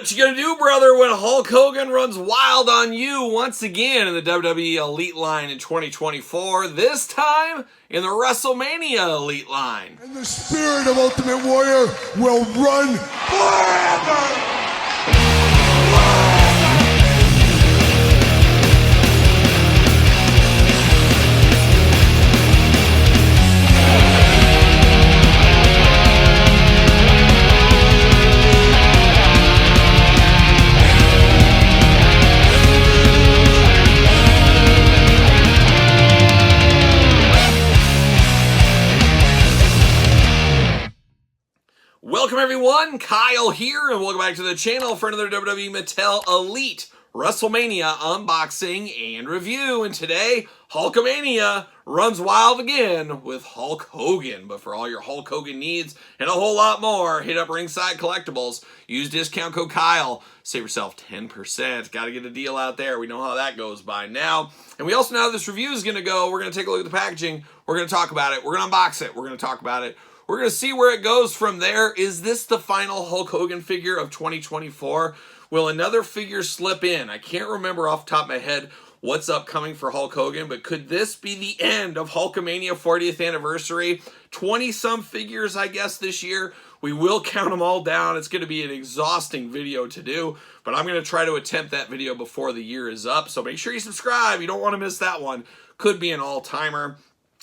What you gonna do, brother, when Hulk Hogan runs wild on you once again in the WWE Elite line in 2024, this time in the WrestleMania Elite line? And the spirit of Ultimate Warrior will run forever! Welcome everyone, Kyle here, and welcome back to the channel for another WWE Mattel Elite WrestleMania unboxing and review. And today, Hulkamania runs wild again with Hulk Hogan. But for all your Hulk Hogan needs and a whole lot more, hit up Ringside Collectibles. Use discount code Kyle. Save yourself 10%. Got to get a deal out there. We know how that goes by now. And we also know how this review is going to go. We're going to take a look at the packaging. We're going to talk about it. We're going to unbox it. We're going to talk about it. We're going to see where it goes from there. Is this the final Hulk Hogan figure of 2024? Will another figure slip in? I can't remember off the top of my head what's upcoming for Hulk Hogan, but could this be the end of Hulkamania 40th anniversary? 20-some figures, I guess, this year. We will count them all down. It's going to be an exhausting video to do, but I'm going to try to attempt that video before the year is up. So make sure you subscribe. You don't want to miss that one. Could be an all-timer.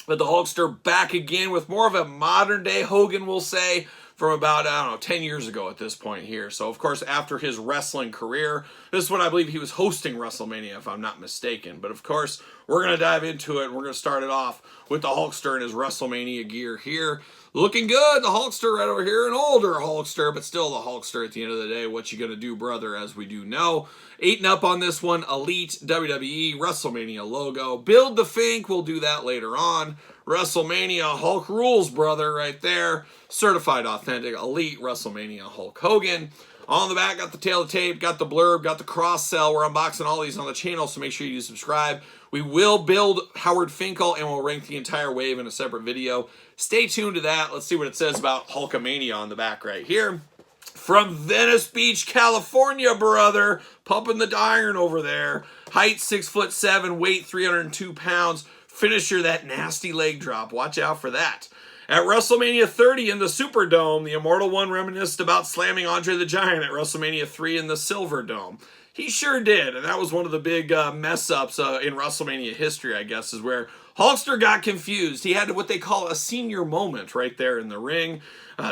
But the Hulkster back again with more of a modern-day Hogan, we'll say, from about, I don't know, 10 years ago at this point here. So, of course, after his wrestling career, this is when I believe he was hosting WrestleMania, if I'm not mistaken. But, of course, we're going to dive into it, and we're going to start it off with the Hulkster and his WrestleMania gear here. Looking good, the Hulkster right over here, an older Hulkster, but still the Hulkster at the end of the day. What you gonna do, brother, as we do know. 8-and-up on this one, Elite WWE WrestleMania logo. Build the Fink, we'll do that later on. WrestleMania Hulk rules, brother, right there. Certified authentic Elite WrestleMania Hulk Hogan. On the back, got the tail of tape, got the blurb, got the cross-sell. We're unboxing all these on the channel, so make sure you subscribe. We will build Howard Finkel, and we'll rank the entire wave in a separate video. Stay tuned to that. Let's see what it says about Hulkamania on the back right here. From Venice Beach, California, brother. Pumping the iron over there. Height 6'7", weight 302 pounds. Finisher, that nasty leg drop. Watch out for that. At WrestleMania 30 in the Superdome, the Immortal One reminisced about slamming Andre the Giant at WrestleMania 3 in the Silver Dome. He sure did, and that was one of the big mess-ups in WrestleMania history, I guess, is where Hulkster got confused. He had what they call a senior moment right there in the ring,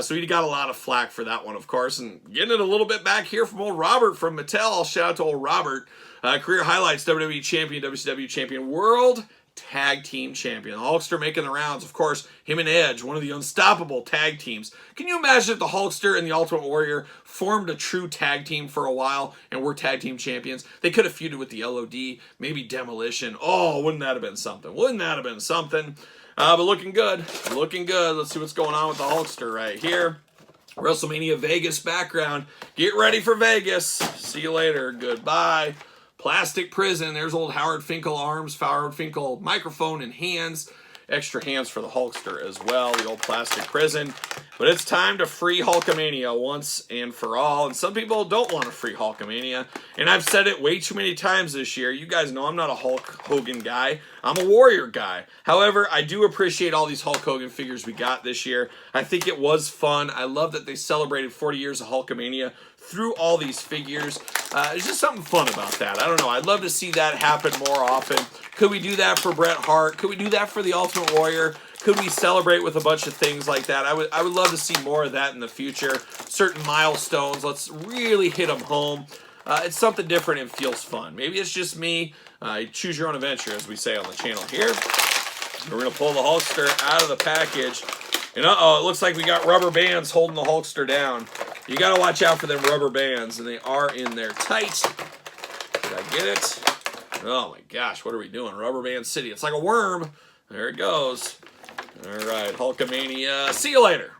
so he got a lot of flack for that one, of course. And getting it a little bit back here from old Robert from Mattel. Shout out to old Robert. Career highlights, WWE Champion, WCW Champion, World Tag Team Champion. Hulkster making the rounds, of course. Him and Edge, one of the unstoppable tag teams. Can you imagine if the Hulkster and the Ultimate Warrior formed a true tag team for a while and were tag team champions? They could have feuded with the LOD, maybe Demolition. Oh, wouldn't that have been something? Wouldn't that have been something? But looking good. Looking good. Let's see what's going on with the Hulkster right here. WrestleMania Vegas background. Get ready for Vegas. See you later. Goodbye. Plastic prison. There's old Howard Finkel arms, Howard Finkel microphone and hands. Extra hands for the Hulkster as well, the old plastic prison. But it's time to free Hulkamania once and for all. And some people don't want to free Hulkamania. And I've said it way too many times this year. You guys know I'm not a Hulk Hogan guy. I'm a Warrior guy. However, I do appreciate all these Hulk Hogan figures we got this year. I think it was fun. I love that they celebrated 40 years of Hulkamania through all these figures. There's just something fun about that. I don't know. I'd love to see that happen more often. Could we do that for Bret Hart? Could we do that for the Ultimate Warrior? Could we celebrate with a bunch of things like that? I would love to see more of that in the future. Certain milestones. Let's really hit them home. It's something different and feels fun. Maybe it's just me. Choose your own adventure, as we say on the channel here. We're going to pull the Hulkster out of the package. And uh-oh, it looks like we got rubber bands holding the Hulkster down. You got to watch out for them rubber bands, and they are in there tight. Did I get it? Oh my gosh, what are we doing? Rubber Band City. It's like a worm. There it goes. All right, Hulkamania. See you later.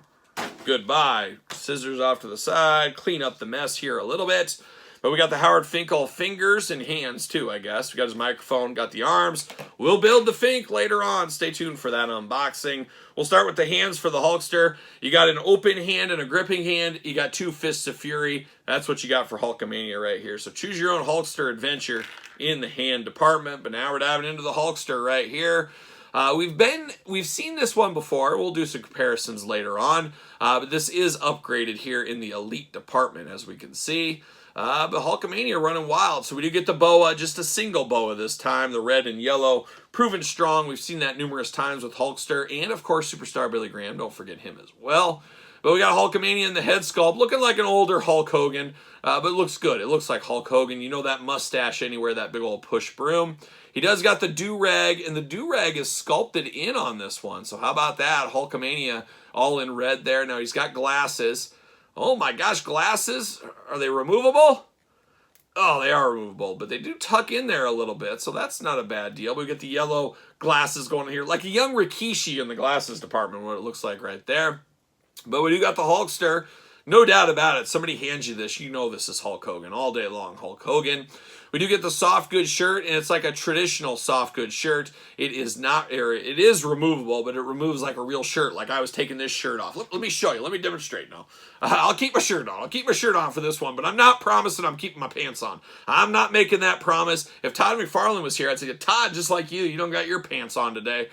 Goodbye. Scissors off to the side. Clean up the mess here a little bit. But we got the Howard Finkel fingers and hands too, I guess. We got his microphone, got the arms. We'll build the Fink later on. Stay tuned for that unboxing. We'll start with the hands for the Hulkster. You got an open hand and a gripping hand. You got 2 Fists of Fury. That's what you got for Hulkamania right here. So choose your own Hulkster adventure in the hand department. But now we're diving into the Hulkster right here. We've seen this one before. We'll do some comparisons later on. But this is upgraded here in the Elite department, as we can see. But Hulkamania running wild. So we do get the boa, just a single boa this time, the red and yellow, proven strong. We've seen that numerous times with Hulkster, and of course Superstar Billy Graham. Don't forget him as well. But we got Hulkamania in the head sculpt, looking like an older Hulk Hogan, but it looks good. It looks like Hulk Hogan. You know that mustache anywhere, that big old push broom. He does got the do-rag, and the do-rag is sculpted in on this one. So how about that? Hulkamania all in red there. Now he's got glasses. Oh my gosh, glasses, are they removable? Oh, they are removable, but they do tuck in there a little bit, so that's not a bad deal. We get the yellow glasses going here, like a young Rikishi in the glasses department, what it looks like right there. But we do got the Hulkster, no doubt about it. Somebody hands you this, you know this is Hulk Hogan, all day long, Hulk Hogan. We do get the soft goods shirt, and it's like a traditional soft goods shirt. It is not, it is removable, but it removes like a real shirt, like I was taking this shirt off. Let me show you. Let me demonstrate now. I'll keep my shirt on. I'll keep my shirt on for this one, but I'm not promising I'm keeping my pants on. I'm not making that promise. If Todd McFarlane was here, I'd say, Todd, just like you don't got your pants on today.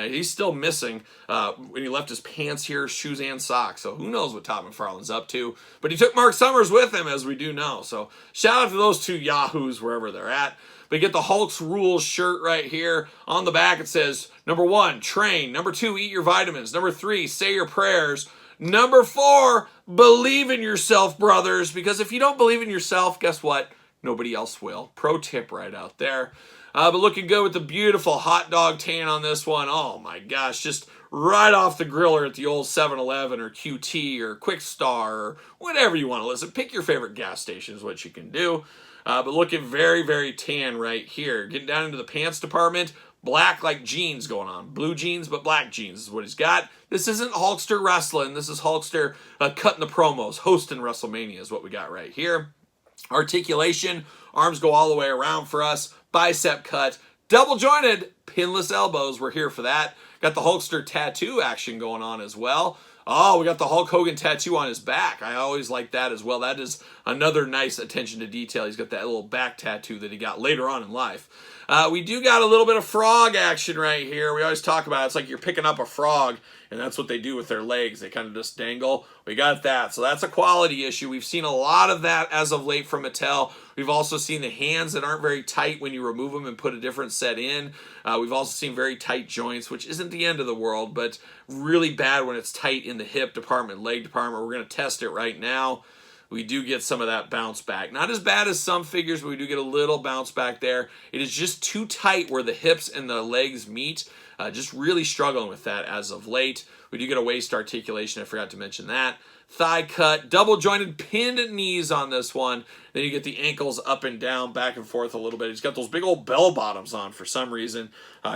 He's still missing when he left his pants here, shoes, and socks. So who knows what Todd McFarlane's up to. But he took Mark Summers with him, as we do know. So shout out to those 2 yahoos wherever they're at. But you get the Hulk's Rules shirt right here. On the back it says, number 1, train. Number 2, eat your vitamins. Number 3, say your prayers. Number 4, believe in yourself, brothers. Because if you don't believe in yourself, guess what? Nobody else will. Pro tip right out there. But looking good with the beautiful hot dog tan on this one. Oh my gosh, just right off the griller at the old 7-Eleven or QT or Quick Star or whatever you want to listen. Pick your favorite gas station is what you can do. But looking very, very tan right here. Getting down into the pants department. Black like jeans going on. Blue jeans, but black jeans is what he's got. This isn't Hulkster wrestling. This is Hulkster cutting the promos. Hosting WrestleMania is what we got right here. Articulation. Arms go all the way around for us. Bicep cut. Double jointed. Pinless elbows. We're here for that. Got the Hulkster tattoo action going on as well. Oh, we got the Hulk Hogan tattoo on his back. I always like that as well. That is another nice attention to detail. He's got that little back tattoo that he got later on in life. We do got a little bit of frog action right here. We always talk about it. It's like you're picking up a frog, and that's what they do with their legs. They kind of just dangle. We got that. So that's a quality issue. We've seen a lot of that as of late from Mattel. We've also seen the hands that aren't very tight when you remove them and put a different set in. We've also seen very tight joints, which isn't the end of the world, but really bad when it's tight in the hip department, leg department. We're going to test it right now. We do get some of that bounce back. Not as bad as some figures, but we do get a little bounce back there. It is just too tight where the hips and the legs meet. Just really struggling with that as of late. We do get a waist articulation. I forgot to mention that. Thigh cut, double jointed pinned knees on this one. Then you get the ankles up and down, back and forth a little bit. He's got those big old bell bottoms on for some reason.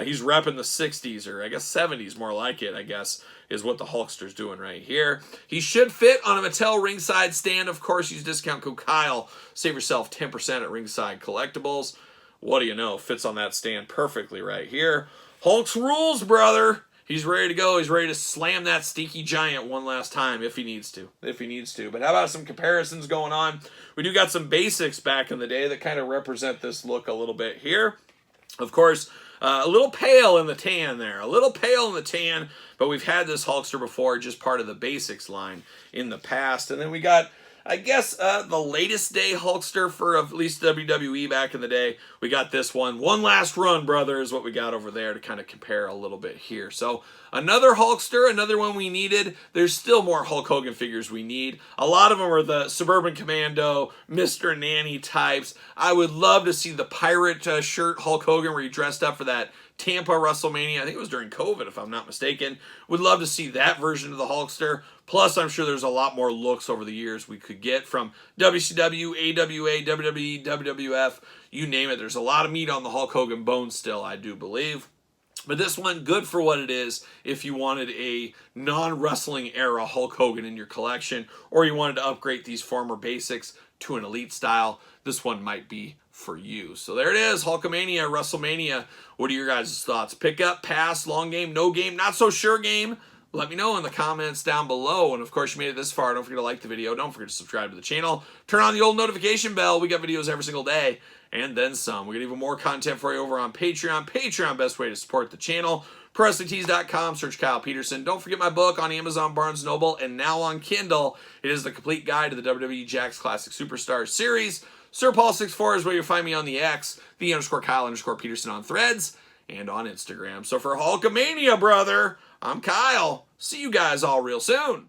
He's repping the 60s, or I guess 70s more like it, I guess, is what the Hulkster's doing right here. He should fit on a Mattel ringside stand. Of course, use discount code Kyle. Save yourself 10% at Ringside Collectibles. What do you know? Fits on that stand perfectly right here. Hulk's Rules, brother. He's ready to go. He's ready to slam that stinky giant one last time if he needs to. But how about some comparisons going on? We do got some basics back in the day that kind of represent this look a little bit here. Of course, a little pale in the tan there. A little pale in the tan, but we've had this Hulkster before, just part of the basics line in the past. And then we got, I guess, the latest day Hulkster for at least WWE back in the day. We got this one. One last run, brother, is what we got over there to kind of compare a little bit here. So another Hulkster, another one we needed. There's still more Hulk Hogan figures we need. A lot of them are the Suburban Commando, Mr. Nanny types. I would love to see the pirate shirt Hulk Hogan where he dressed up for that Tampa WrestleMania. I think it was during COVID, if I'm not mistaken. Would love to see that version of the Hulkster. Plus, I'm sure there's a lot more looks over the years we could get from WCW, AWA, WWE, WWF, you name it. There's a lot of meat on the Hulk Hogan bone still, I do believe. But this one, good for what it is if you wanted a non-wrestling era Hulk Hogan in your collection, or you wanted to upgrade these former basics to an Elite style, this one might be for you. So there it is, Hulkamania, WrestleMania. What are your guys' thoughts? Pick up, pass, long game, no game, not so sure game? Let me know in the comments down below. And of course, you made it this far. Don't forget to like the video. Don't forget to subscribe to the channel. Turn on the old notification bell. We got videos every single day and then some. We got even more content for you over on Patreon. Patreon, best way to support the channel. ProWrestlingTees.com. Search Kyle Peterson. Don't forget my book on Amazon, Barnes & Noble, and now on Kindle. It is the complete guide to the WWE Jakks Classic Superstars series. Sir Paul 64 is where you'll find me on the X, _Kyle_Peterson on Threads, and on Instagram. So for Hulkamania, brother, I'm Kyle. See you guys all real soon.